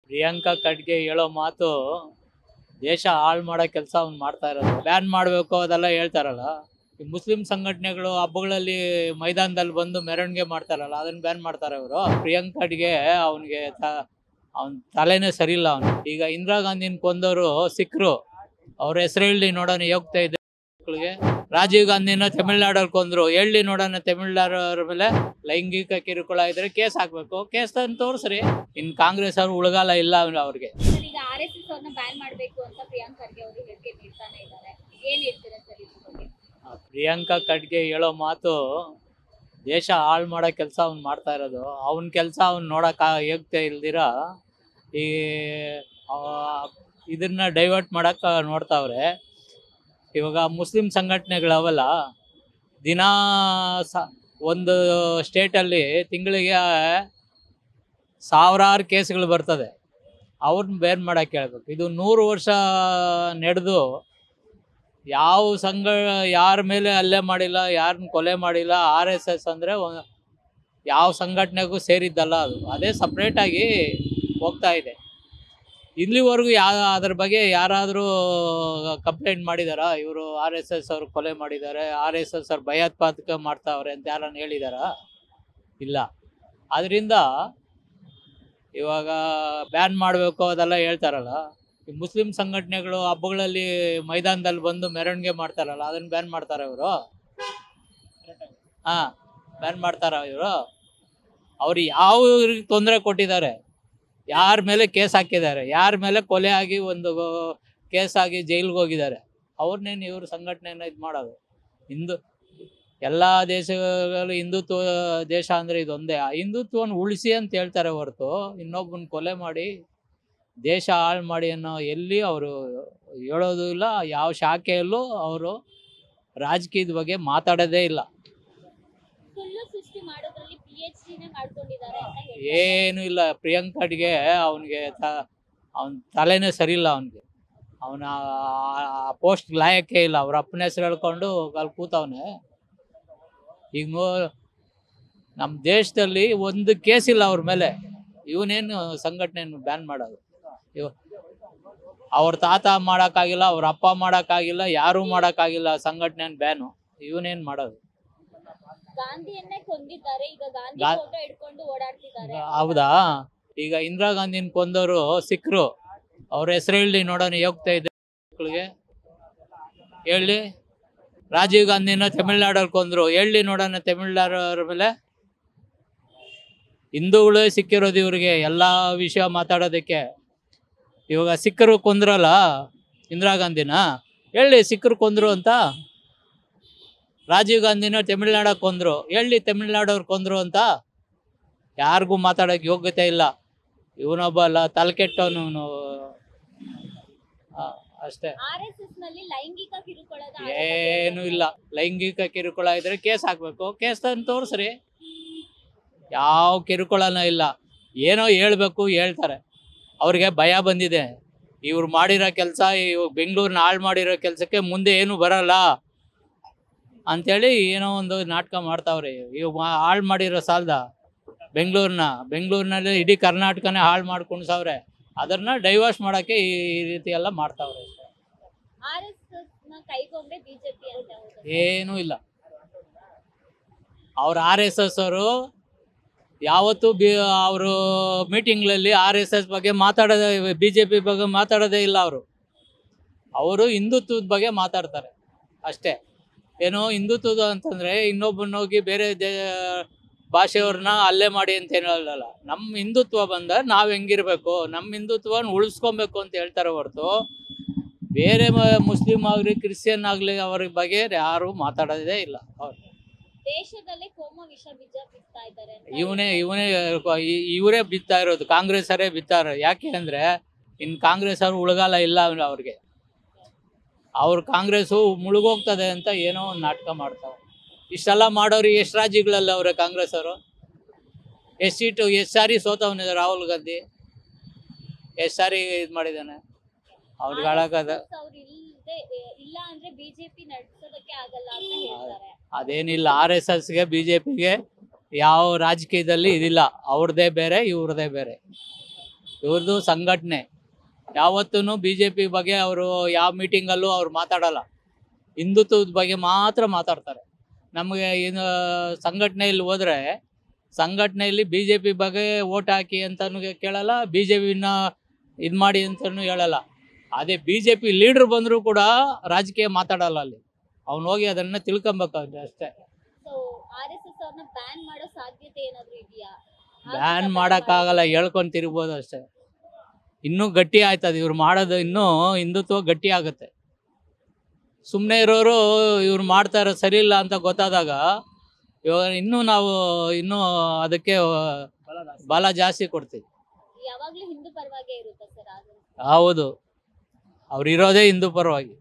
ಪ್ರಿಯಾಂಕಾ ಖರ್ಗೆ ಹೇಳೋ ಮಾತು ದೇಶ ಹಾಳು ಮಾಡೋ ಕೆಲಸ ಅವ್ನು ಮಾಡ್ತಾ ಇರೋದು. ಬ್ಯಾನ್ ಮಾಡಬೇಕು ಅದೆಲ್ಲ ಹೇಳ್ತಾರಲ್ಲ, ಈ ಮುಸ್ಲಿಂ ಸಂಘಟನೆಗಳು ಹಬ್ಬಗಳಲ್ಲಿ ಮೈದಾನದಲ್ಲಿ ಬಂದು ಮೆರವಣಿಗೆ ಮಾಡ್ತಾರಲ್ಲ, ಅದನ್ನ ಬ್ಯಾನ್ ಮಾಡ್ತಾರೆ ಅವರು. ಪ್ರಿಯಾಂಕಾ ಖರ್ಗೆ ಅವನಿಗೆ ಅವನ ತಲೆನೇ ಸರಿ ಇಲ್ಲ ಅವನು. ಈಗ ಇಂದಿರಾ ಗಾಂಧಿನ ಕೊಂದವರು ಸಿಖ್ರು, ಅವ್ರ ಹೆಸರು ಹೇಳಿ ನೋಡೋಣ ಹೋಗ್ತಾ ಇದ್ದ ಮಕ್ಕಳಿಗೆ. ರಾಜೀವ್ ಗಾಂಧಿನ ತಮಿಳ್ನಾಡಲ್ಲಿ ಕೊಂದ್ರು, ಹೇಳಿ ನೋಡೋಣ ತಮಿಳ್ನಾಡವ್ರ ಮೇಲೆ ಲೈಂಗಿಕ ಕಿರುಕುಳ ಇದ್ರೆ ಕೇಸ್ ಹಾಕ್ಬೇಕು, ಕೇಸ್ ತಂದು ತೋರಿಸ್ರಿ. ಇನ್ ಕಾಂಗ್ರೆಸ್ ಅವ್ರು ಉಳಗಾಲ ಇಲ್ಲ ಅವ್ರಿಗೆ. ಈಗ ಆರ್ಎಸ್ಎಸ್ ಅವ್ರನ್ನ ಬ್ಯಾನ್ ಮಾಡಬೇಕು ಅಂತ ಪ್ರಿಯಾಂಕಾ ಖರ್ಗೆ ಅವರು ಹೇಳಿಕೆ ನೀಡ್ತಾನೆ ಇದ್ದಾರೆ. ಏನ್ ಹೇಳ್ತೀರಾ ಸರ್ ಇದ್ರ ಬಗ್ಗೆ? ಪ್ರಿಯಾಂಕಾ ಖರ್ಗೆ ಹೇಳೋ ಮಾತು ದೇಶ ಹಾಳು ಮಾಡೋ ಕೆಲಸ ಅವ್ನು ಮಾಡ್ತಾ ಇರೋದು. ಅವನ ಕೆಲಸ ಅವ್ನು ನೋಡಕ್ ಹೇಗ್ತಾ ಇಲ್ದಿರ ಈ ಇದನ್ನ ಡೈವರ್ಟ್ ಮಾಡಕ್ ನೋಡ್ತಾವ್ರೆ. ಇವಾಗ ಮುಸ್ಲಿಂ ಸಂಘಟನೆಗಳವಲ್ಲ, ದಿನ ಒಂದು ಸ್ಟೇಟಲ್ಲಿ ತಿಂಗಳಿಗೆ ಸಾವಿರಾರು ಕೇಸ್ಗಳು ಬರ್ತದೆ, ಅವ್ರನ್ನ ಬೇರೆ ಮಾಡಕ್ಕೆ ಹೇಳ್ಬೇಕು. ಇದು 100 ವರ್ಷ ನಡೆದು ಯಾವ ಯಾರ ಮೇಲೆ ಹಲ್ಲೆ ಮಾಡಿಲ್ಲ, ಯಾರನ್ನ ಕೊಲೆ ಮಾಡಿಲ್ಲ. RSS ಅಂದರೆ ಯಾವ ಸಂಘಟನೆಗೂ ಸೇರಿದ್ದಲ್ಲ, ಅದೇ ಸಪ್ರೇಟಾಗಿ ಹೋಗ್ತಾ ಇದೆ. ಇಲ್ಲಿವರೆಗೂ ಅದ್ರ ಬಗ್ಗೆ ಯಾರಾದರೂ ಕಂಪ್ಲೇಂಟ್ ಮಾಡಿದಾರಾ? ಇವರು RSS ಅವರು ಕೊಲೆ ಮಾಡಿದ್ದಾರೆ, RSS ಅವ್ರು ಭಯೋತ್ಪಾದಕ ಮಾಡ್ತಾವ್ರೆ ಅಂತ ಯಾರನ್ನು ಹೇಳಿದಾರಾ? ಇಲ್ಲ. ಅದರಿಂದ ಇವಾಗ ಬ್ಯಾನ್ ಮಾಡಬೇಕು ಅದೆಲ್ಲ ಹೇಳ್ತಾರಲ್ಲ, ಈ ಮುಸ್ಲಿಂ ಸಂಘಟನೆಗಳು ಹಬ್ಬಗಳಲ್ಲಿ ಮೈದಾನದಲ್ಲಿ ಬಂದು ಮೆರವಣಿಗೆ ಮಾಡ್ತಾರಲ್ಲ, ಅದನ್ನ ಬ್ಯಾನ್ ಮಾಡ್ತಾರೆ ಇವರು. ಬ್ಯಾನ್ ಮಾಡ್ತಾರ ಇವರು? ಅವ್ರು ಯಾವ ತೊಂದರೆ ಕೊಟ್ಟಿದ್ದಾರೆ, ಯಾರ ಮೇಲೆ ಕೇಸ್ ಹಾಕಿದ್ದಾರೆ, ಯಾರ ಮೇಲೆ ಕೊಲೆ ಆಗಿ ಒಂದು ಕೇಸ್ ಆಗಿ ಜೈಲಿಗೆ ಹೋಗಿದ್ದಾರೆ, ಅವ್ರನ್ನೇನು ಇವರು ಸಂಘಟನೆಯನ್ನು ಇದು ಮಾಡೋದು? ಎಲ್ಲ ದೇಶಗಳು ಹಿಂದುತ್ವ ದೇಶ ಅಂದರೆ ಇದೊಂದೇ. ಹಿಂದುತ್ವವನ್ನು ಉಳಿಸಿ ಅಂತ ಹೇಳ್ತಾರೆ ಹೊರತು ಇನ್ನೊಬ್ಬನ ಕೊಲೆ ಮಾಡಿ ದೇಶ ಹಾಳು ಮಾಡಿ ಅನ್ನೋ ಎಲ್ಲಿ ಅವರು ಹೇಳೋದು ಇಲ್ಲ. ಯಾವ ಶಾಖೆಯಲ್ಲೂ ಅವರು ರಾಜಕೀಯದ ಬಗ್ಗೆ ಮಾತಾಡೋದೇ ಇಲ್ಲ. ಏನೂ ಇಲ್ಲ. ಪ್ರಿಯಾಂಕಾ ಖರ್ಗೆ ಅವನಿಗೆ ಅವನ ತಲೆನೇ ಸರಿ ಇಲ್ಲ ಅವನಿಗೆ. ಅವನ ಪೋಸ್ಟ್ ಲಾಯಕ್ಕೆ ಇಲ್ಲ. ಅವ್ರ ಅಪ್ಪನ ಹೆಸರು ಹೇಳ್ಕೊಂಡು ಅಲ್ಲಿ ಕೂತವನೆ. ಈಗ ನಮ್ಮ ದೇಶದಲ್ಲಿ ಒಂದು ಕೇಸ್ ಇಲ್ಲ ಅವ್ರ ಮೇಲೆ. ಇವನೇನು ಸಂಘಟನೆಯನ್ನು ಬ್ಯಾನ್ ಮಾಡೋದು? ಅವ್ರ ತಾತ ಮಾಡೋಕ್ಕಾಗಿಲ್ಲ, ಅವ್ರ ಅಪ್ಪ ಮಾಡೋಕ್ಕಾಗಿಲ್ಲ, ಯಾರೂ ಮಾಡೋಕ್ಕಾಗಿಲ್ಲ ಸಂಘಟನೆಯನ್ನು ಬ್ಯಾನು. ಇವನೇನು ಮಾಡೋದು? ಹೌದಾ? ಈಗ ಇಂದಿರಾ ಗಾಂಧಿನ ಕೊಂದವರು ಸಿಖ್ರು, ಅವ್ರ ಹೆಸರು ಹೇಳಿ ನೋಡೋಣ ಹೋಗ್ತಾ ಇದ್ದ ಮಕ್ಕಳಿಗೆ. ಹೇಳಿ. ರಾಜೀವ್ ಗಾಂಧಿನ ತಮಿಳ್ನಾಡಲ್ಲಿ ಕೊಂದ್ರು, ಹೇಳಿ ನೋಡೋಣ ತಮಿಳ್ನಾಡವ್ರ ಮೇಲೆ. ಹಿಂದೂಗಳೇ ಸಿಕ್ಕಿರೋದು ಇವ್ರಿಗೆ ಎಲ್ಲ ವಿಷಯ ಮಾತಾಡೋದಕ್ಕೆ. ಇವಾಗ ಸಿಕ್ಕರು ಕೊಂದ್ರಲ್ಲ ಇಂದಿರಾ ಗಾಂಧಿನ, ಹೇಳಿ ಸಿಕ್ಕರು ಕೊಂದ್ರು ಅಂತ. ರಾಜೀವ್ ಗಾಂಧಿನ ತಮಿಳ್ನಾಡಕ್ಕೆ ಕೊಂದ್ರು, ಹೇಳಿ ತಮಿಳ್ನಾಡವ್ರು ಕೊಂದ್ರು ಅಂತ. ಯಾರಿಗೂ ಮಾತಾಡೋಕ್ಕೆ ಯೋಗ್ಯತೆ ಇಲ್ಲ. ಇವನೊಬ್ಬ ಅಲ್ಲ, ತಲೆ ಕೆಟ್ಟವನು ಅಷ್ಟೇ. ಏನೂ ಇಲ್ಲ. ಲೈಂಗಿಕ ಕಿರುಕುಳ ಇದ್ರೆ ಕೇಸ್ ಹಾಕ್ಬೇಕು, ಕೇಸ್ ತಂದು ತೋರಿಸ್ರಿ. ಯಾವ ಕಿರುಕುಳನೂ ಇಲ್ಲ. ಏನೋ ಹೇಳ್ಬೇಕು, ಹೇಳ್ತಾರೆ. ಅವ್ರಿಗೆ ಭಯ ಬಂದಿದೆ. ಇವ್ರು ಮಾಡಿರೋ ಕೆಲಸ, ಇವಾಗ ಬೆಂಗಳೂರನ್ನ ಹಾಳು ಮಾಡಿರೋ ಕೆಲಸಕ್ಕೆ ಮುಂದೆ ಏನು ಬರಲ್ಲ ಅಂಥೇಳಿ ಏನೋ ಒಂದು ನಾಟಕ ಮಾಡ್ತಾವ್ರೆ. ಇವಾಗ ಹಾಳು ಮಾಡಿರೋ ಸಾಲದ ಬೆಂಗಳೂರಿನಲ್ಲಿ ಇಡೀ ಕರ್ನಾಟಕನೇ ಹಾಳು ಮಾಡ್ಕೊಂಡು ಸಾವ್ರೆ. ಅದನ್ನ ಡೈವರ್ಸ್ ಮಾಡೋಕ್ಕೆ ಈ ರೀತಿ ಎಲ್ಲ ಮಾಡ್ತಾವ್ರೆ. ಏನೂ ಇಲ್ಲ. ಅವ್ರು RSS ಅವರು ಯಾವತ್ತೂ ಅವರು ಮೀಟಿಂಗ್ಗಳಲ್ಲಿ RSS ಬಗ್ಗೆ ಮಾತಾಡೋದೇ, BJP ಬಗ್ಗೆ ಮಾತಾಡೋದೇ ಇಲ್ಲ. ಅವರು ಹಿಂದುತ್ವದ ಬಗ್ಗೆ ಮಾತಾಡ್ತಾರೆ ಅಷ್ಟೇ. ಏನೋ ಹಿಂದುತ್ವದ ಅಂತಂದರೆ ಇನ್ನೊಬ್ಬನೋಗಿ ಬೇರೆ ಭಾಷೆಯವ್ರನ್ನ ಹಲ್ಲೆ ಮಾಡಿ ಅಂತ ಏನು ಹೇಳಲ್ಲ. ನಮ್ಮ ಹಿಂದುತ್ವ ಬಂದ ನಾವು ಹೆಂಗಿರ್ಬೇಕು, ನಮ್ಮ ಹಿಂದುತ್ವನ ಉಳಿಸ್ಕೊಬೇಕು ಅಂತ ಹೇಳ್ತಾರೆ ಹೊರತು ಬೇರೆ ಮುಸ್ಲಿಂ ಆಗಲಿ ಕ್ರಿಶ್ಚಿಯನ್ ಆಗಲಿ ಅವ್ರ ಬಗ್ಗೆ ಯಾರು ಮಾತಾಡೋದೇ ಇಲ್ಲ. ಇವರೇ ಬಿತ್ತಾ ಇರೋದು, ಕಾಂಗ್ರೆಸ್ ಅವರೇ ಬಿತ್ತಾ ಇರೋದು. ಯಾಕೆ ಅಂದರೆ ಇನ್ನು ಕಾಂಗ್ರೆಸ್ ಅವ್ರು ಉಳಗಾಲ ಇಲ್ಲ ಅವ್ರಿಗೆ. ಅವ್ರು ಕಾಂಗ್ರೆಸ್ಸು ಮುಳುಗೋಗ್ತದೆ ಅಂತ ಏನೋ ಒಂದು ನಾಟಕ ಮಾಡ್ತಾವೆ. ಇಷ್ಟೆಲ್ಲ ಮಾಡೋರು ಎಷ್ಟು ರಾಜ್ಯಗಳಲ್ಲಿ ಅವರೇ ಕಾಂಗ್ರೆಸ್ ಅವರು? ಎಷ್ಟು ಸೀಟು, ಎಷ್ಟು ಸಾರಿ ಸೋತವನಿದೆ ರಾಹುಲ್ ಗಾಂಧಿ? ಎಷ್ಟು ಸಾರಿ ಇದು ಮಾಡಿದ್ದಾನೆ? ಅವ್ರಿಗೆ ಹಾಳಾಗದ ಅದೇನಿಲ್ಲ. RSSಗೆ BJPಗೆ ಯಾವ ರಾಜಕೀಯದಲ್ಲಿ ಇದಿಲ್ಲ. ಅವ್ರದ್ದೇ ಬೇರೆ, ಇವ್ರದ್ದೇ ಬೇರೆ. ಇವ್ರದ್ದು ಸಂಘಟನೆ. ಯಾವತ್ತೂ ಬಿ ಜೆ ಪಿ ಬಗ್ಗೆ ಅವರು ಯಾವ ಮೀಟಿಂಗಲ್ಲೂ ಅವ್ರು ಮಾತಾಡಲ್ಲ, ಹಿಂದುತ್ವದ ಬಗ್ಗೆ ಮಾತ್ರ ಮಾತಾಡ್ತಾರೆ. ನಮಗೆ ಏನು ಸಂಘಟನೆಯಲ್ಲಿ ಹೋದರೆ ಸಂಘಟನೆಯಲ್ಲಿ ಬಿ ಜೆ ಪಿ ಬಗ್ಗೆ ಓಟ್ ಹಾಕಿ ಅಂತಲೂ ಕೇಳಲ್ಲ, ಬಿ ಜೆ ಪಿನ ಇದು ಮಾಡಿ ಅಂತಲೂ ಹೇಳಲ್ಲ. ಅದೇ ಬಿ ಜೆ ಪಿ ಲೀಡ್ರ್ ಬಂದರೂ ಕೂಡ ರಾಜಕೀಯ ಮಾತಾಡಲ್ಲ ಅಲ್ಲಿ. ಅವ್ನು ಹೋಗಿ ಅದನ್ನು ತಿಳ್ಕೊಬೇಕಾಗುತ್ತೆ ಅಷ್ಟೇ. ಸೊ RSS ಅವ್ರನ್ನ ಬ್ಯಾನ್ ಮಾಡೋ ಸಾಧ್ಯತೆ ಏನಾದ್ರು ಇದೆಯಾ? ಬ್ಯಾನ್ ಮಾಡೋಕ್ಕಾಗಲ್ಲ, ಹೇಳ್ಕೊಂಡು ತಿರ್ಬೋದು ಅಷ್ಟೇ. ಇನ್ನೂ ಗಟ್ಟಿ ಆಯ್ತದೆ ಇವ್ರು ಮಾಡೋದು, ಇನ್ನೂ ಹಿಂದುತ್ವ ಗಟ್ಟಿ ಆಗುತ್ತೆ. ಸುಮ್ಮನೆ ಇರೋರು ಇವ್ರು ಮಾಡ್ತಾರೆ ಸರಿ ಇಲ್ಲ ಅಂತ ಗೊತ್ತಾದಾಗ ಇವಾಗ ನಾವು ಇನ್ನೂ ಅದಕ್ಕೆ ಬಲ ಜಾಸ್ತಿ ಕೊಡ್ತೀವಿ. ಯಾವಾಗ್ಲೂ ಹಿಂದೂ ಪರವಾಗೇ ಇರುತ್ತೆ ಸರ್. ಹೌದು, ಅವ್ರು ಇರೋದೇ ಹಿಂದೂ ಪರವಾಗಿ.